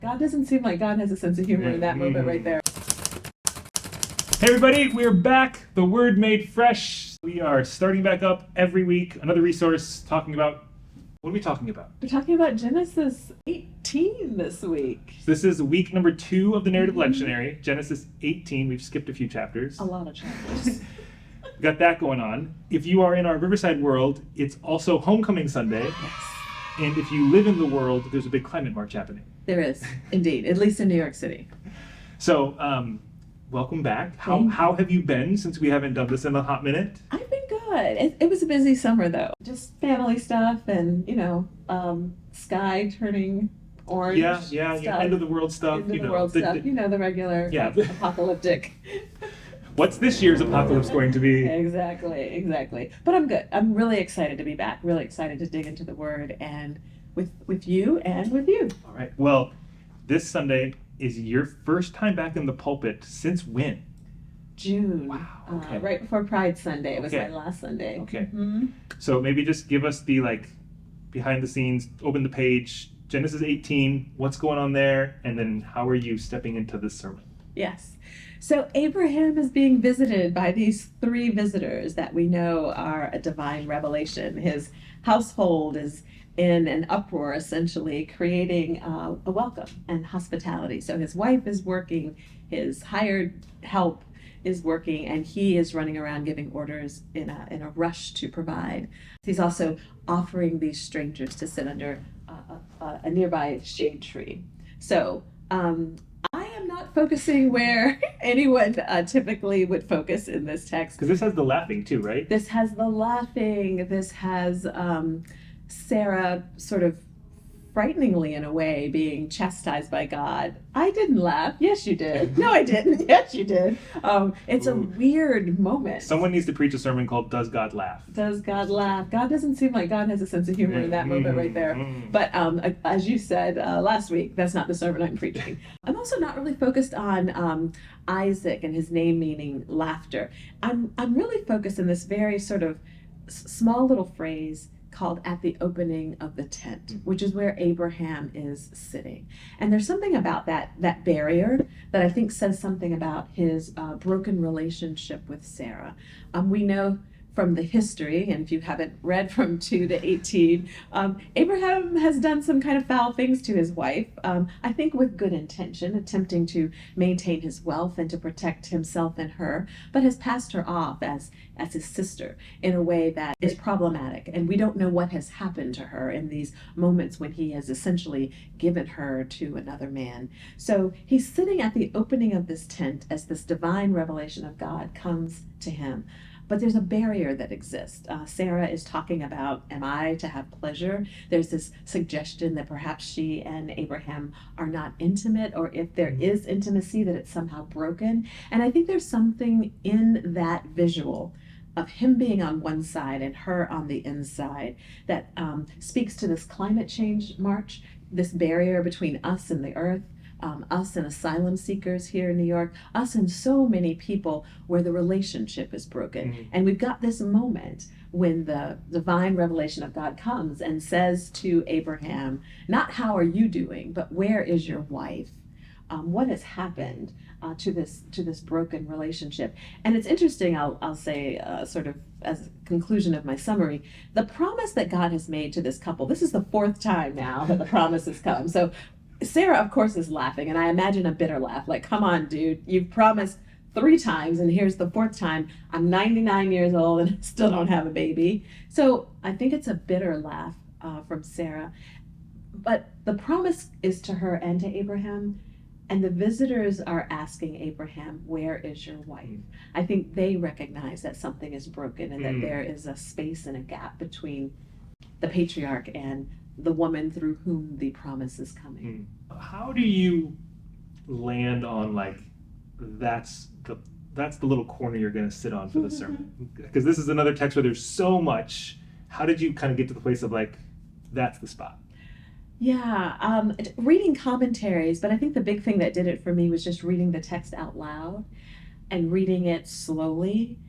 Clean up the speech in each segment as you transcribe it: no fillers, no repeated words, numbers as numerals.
God doesn't seem like God has a sense of humor in that moment right there. Hey everybody, we're back. The Word Made Fresh. We are starting back up every week. Another resource talking about, what are we talking about? We're talking about Genesis 18 this week. So this is week number 2 of the narrative lectionary. Genesis 18. We've skipped a few chapters. A lot of chapters. Got that going on. If you are in our Riverside world, it's also Homecoming Sunday. Yes. And if you live in the world, there's a big climate march happening. There is, indeed, at least in New York City. So, welcome back. How have you been since we haven't done this in a hot minute? I've been good. It was a busy summer, though. Just family stuff and, sky turning orange. Yeah, end of the world stuff. End of the world stuff. The regular apocalyptic. What's this year's apocalypse going to be? Exactly. But I'm good. I'm really excited to be back. Really excited to dig into the Word and with you and with you. All right. Well, this Sunday is your first time back in the pulpit since when? June. Wow. Okay. Right before Pride Sunday. It was my last Sunday. Okay. Mm-hmm. So maybe just give us the behind the scenes, open the page, Genesis 18, what's going on there, and then how are you stepping into this sermon? Yes. So Abraham is being visited by these 3 visitors that we know are a divine revelation. His household is in an uproar, essentially, creating a welcome and hospitality. So his wife is working, his hired help is working, and he is running around giving orders in a rush to provide. He's also offering these strangers to sit under a nearby shade tree. So I am not focusing where anyone typically would focus in this text. Because this has the laughing too, right? This has the laughing. This has Sarah sort of frighteningly, in a way, being chastised by God. I didn't laugh. Yes, you did. No, I didn't. Yes, you did. It's a weird moment. Someone needs to preach a sermon called Does God Laugh? Does God laugh? God doesn't seem like God has a sense of humor in that moment right there. But as you said last week, that's not the sermon I'm preaching. I'm also not really focused on Isaac and his name meaning laughter. I'm really focused in this very sort of small little phrase called at the opening of the tent, which is where Abraham is sitting. And there's something about that barrier that I think says something about his broken relationship with Sarah. We know from the history, and if you haven't read from 2 to 18, Abraham has done some kind of foul things to his wife, I think with good intention, attempting to maintain his wealth and to protect himself and her, but has passed her off as his sister in a way that is problematic. And we don't know what has happened to her in these moments when he has essentially given her to another man. So he's sitting at the opening of this tent as this divine revelation of God comes to him. But there's a barrier that exists. Sarah is talking about, am I to have pleasure? There's this suggestion that perhaps she and Abraham are not intimate, or if there is intimacy, that it's somehow broken. And I think there's something in that visual of him being on one side and her on the inside that speaks to this climate change march, this barrier between us and the earth. Us and asylum seekers here in New York, us and so many people where the relationship is broken. And we've got this moment when the divine revelation of God comes and says to Abraham, not how are you doing, but where is your wife? What has happened to this broken relationship? And it's interesting, I'll say sort of as a conclusion of my summary, the promise that God has made to this couple, this is the 4th time now that the promise has come. So Sarah, of course, is laughing, and I imagine a bitter laugh, like, come on, dude, you've promised 3 times, and here's the 4th time. I'm 99 years old and still don't have a baby. So I think it's a bitter laugh from Sarah. But the promise is to her and to Abraham, and the visitors are asking Abraham, where is your wife? I think they recognize that something is broken and that there is a space and a gap between the patriarch and the woman through whom the promise is coming. How do you land on that's the little corner you're going to sit on for the sermon? Because this is another text where there's so much. How did you kind of get to the place of that's the spot? Yeah, reading commentaries, but I think the big thing that did it for me was just reading the text out loud and reading it slowly.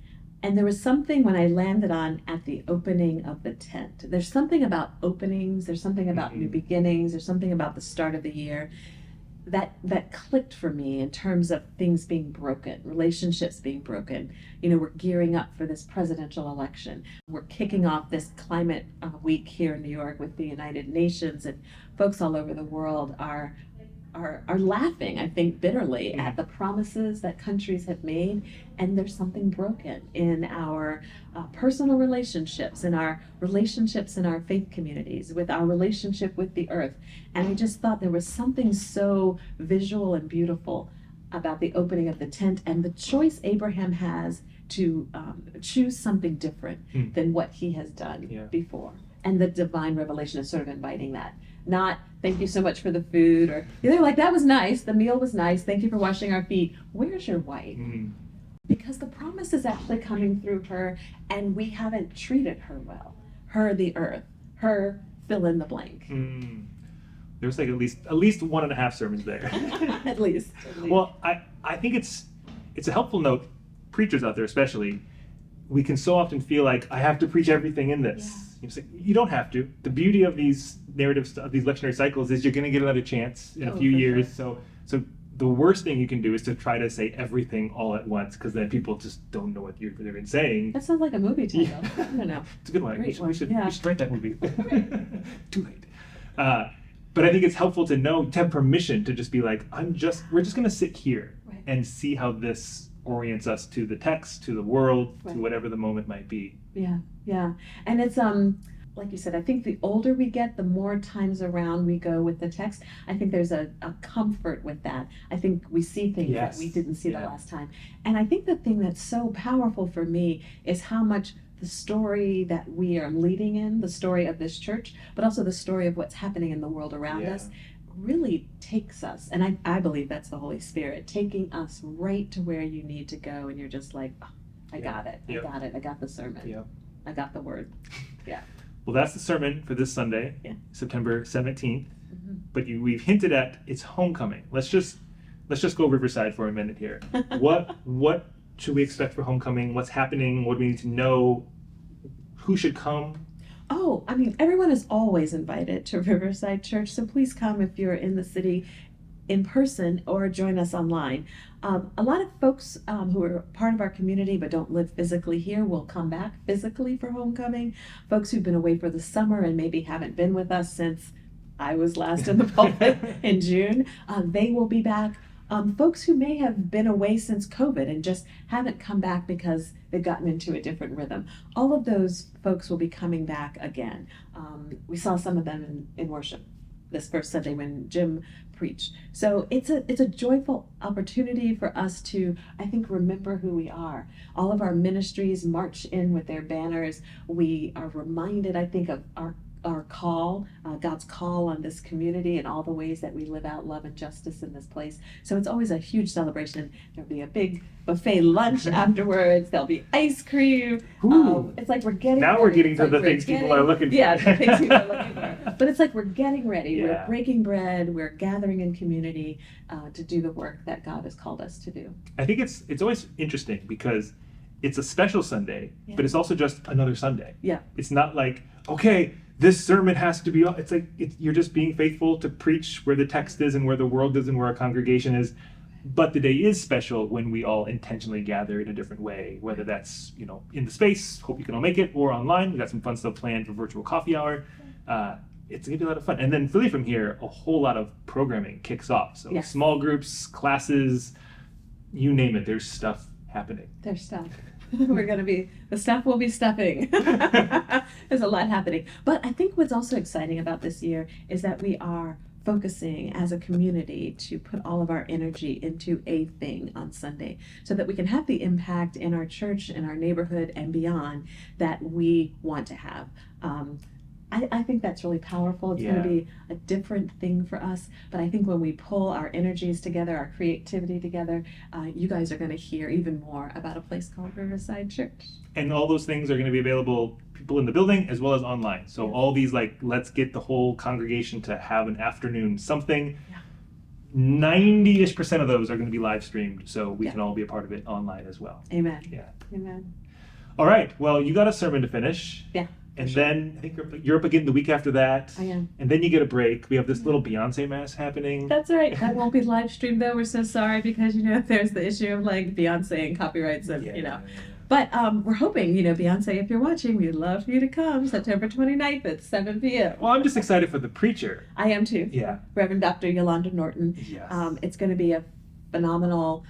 And there was something when I landed on at the opening of the tent. There's something about openings, there's something about new beginnings, there's something about the start of the year that clicked for me in terms of things being broken, relationships being broken. You know, we're gearing up for this presidential election. We're kicking off this climate week here in New York with the United Nations, and folks all over the world are laughing, I think, bitterly at the promises that countries have made, and there's something broken in our personal relationships, in our relationships in our faith communities, with our relationship with the earth. And I just thought there was something so visual and beautiful about the opening of the tent and the choice Abraham has to choose something different than what he has done before. And the divine revelation is sort of inviting that. Not, thank you so much for the food, or they're like, that was nice, the meal was nice, thank you for washing our feet. Where's your wife? Because the promise is actually coming through her, and we haven't treated her well. Her, the earth, her, fill in the blank. There's like at least 1.5 sermons there. At least. Well, I think it's a helpful note, preachers out there especially. We can so often feel like I have to preach everything in this. You don't have to. The beauty of these narratives, of these lectionary cycles, is you're going to get another chance in a few years. Sure. So the worst thing you can do is to try to say everything all at once, because then people just don't know what you're even saying. That sounds like a movie title. I don't know. It's a good one. We should write that movie. Too late. But I think it's helpful to have permission to just be like, we're just going to sit here and see how this orients us to the text, to the world, to whatever the moment might be. Yeah. And it's like you said, I think the older we get, the more times around we go with the text. I think there's a comfort with that. I think we see things that we didn't see the last time. And I think the thing that's so powerful for me is how much the story that we are leading in, the story of this church, but also the story of what's happening in the world around us, really takes us, and I believe that's the Holy Spirit taking us right to where you need to go, and you're just like, oh, I got it, I got the sermon, I got the word. Well, that's the sermon for this Sunday, September 17th. But we've hinted at it's homecoming. Let's just go Riverside for a minute here. What should we expect for homecoming? What's happening? What do we need to know? Who should come? Oh, I mean, everyone is always invited to Riverside Church, so please come if you're in the city in person or join us online. A lot of folks who are part of our community but don't live physically here will come back physically for homecoming. Folks who've been away for the summer and maybe haven't been with us since I was last in the pulpit in June, they will be back. Folks who may have been away since COVID and just haven't come back because they've gotten into a different rhythm. All of those folks will be coming back again. We saw some of them in worship this first Sunday when Jim preached. So it's a joyful opportunity for us to, I think, remember who we are. All of our ministries march in with their banners. We are reminded, I think, of our call, God's call on this community and all the ways that we live out love and justice in this place. So it's always a huge celebration. There'll be a big buffet lunch afterwards. There'll be ice cream. It's like we're getting now ready. We're getting to the things people are looking for. Yeah, the things people are looking for. But it's like we're getting ready. We're breaking bread. We're gathering in community to do the work that God has called us to do. I think it's always interesting because it's a special Sunday, but it's also just another Sunday. It's not like, okay, this sermon has to be, it's like you're just being faithful to preach where the text is and where the world is and where our congregation is. But the day is special when we all intentionally gather in a different way, whether that's, in the space, hope you can all make it, or online. We got some fun stuff planned for virtual coffee hour. It's going to be a lot of fun. And then really from here, a whole lot of programming kicks off. So small groups, classes, you name it, there's stuff happening. There's stuff. The stuff will be stuffing. There's a lot happening. But I think what's also exciting about this year is that we are focusing as a community to put all of our energy into a thing on Sunday so that we can have the impact in our church, in our neighborhood, and beyond that we want to have. I think that's really powerful. It's going to be a different thing for us. But I think when we pull our energies together, our creativity together, you guys are going to hear even more about a place called Riverside Church. And all those things are going to be available, people in the building as well as online. So all these, let's get the whole congregation to have an afternoon something. 90-ish% of those are going to be live streamed. So we can all be a part of it online as well. Amen. Yeah. Amen. All right. Well, you got a sermon to finish. Yeah. And sure. then I think you're up again the week after that. I am. And then you get a break. We have this little Beyonce mass happening. That's right. That won't be live streamed though. We're so sorry because there's the issue of like Beyonce and copyrights and But we're hoping, Beyonce, if you're watching, we'd love for you to come September 29th at 7 p.m. Well, I'm just excited for the preacher. I am too. Yeah. Reverend Dr. Yolanda Norton. Yes. It's going to be a phenomenal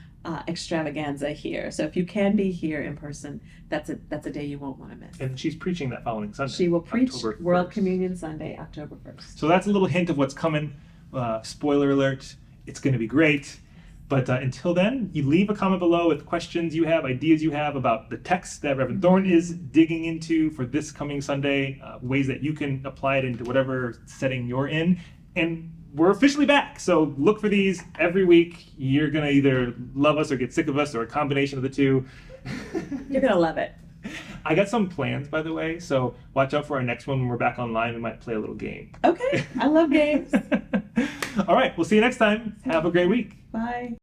extravaganza here. So if you can be here in person, that's a day you won't want to miss. And she's preaching that following Sunday. She will preach October World 1st. Communion Sunday, October 1st. So that's a little hint of what's coming. Spoiler alert, it's going to be great. But until then, you leave a comment below with questions you have, ideas you have about the text that Reverend Thorne is digging into for this coming Sunday, ways that you can apply it into whatever setting you're in. And we're officially back. So look for these every week. You're going to either love us or get sick of us or a combination of the two. You're going to love it. I got some plans, by the way. So watch out for our next one when we're back online. We might play a little game. Okay. I love games. All right. We'll see you next time. Have a great week. Bye.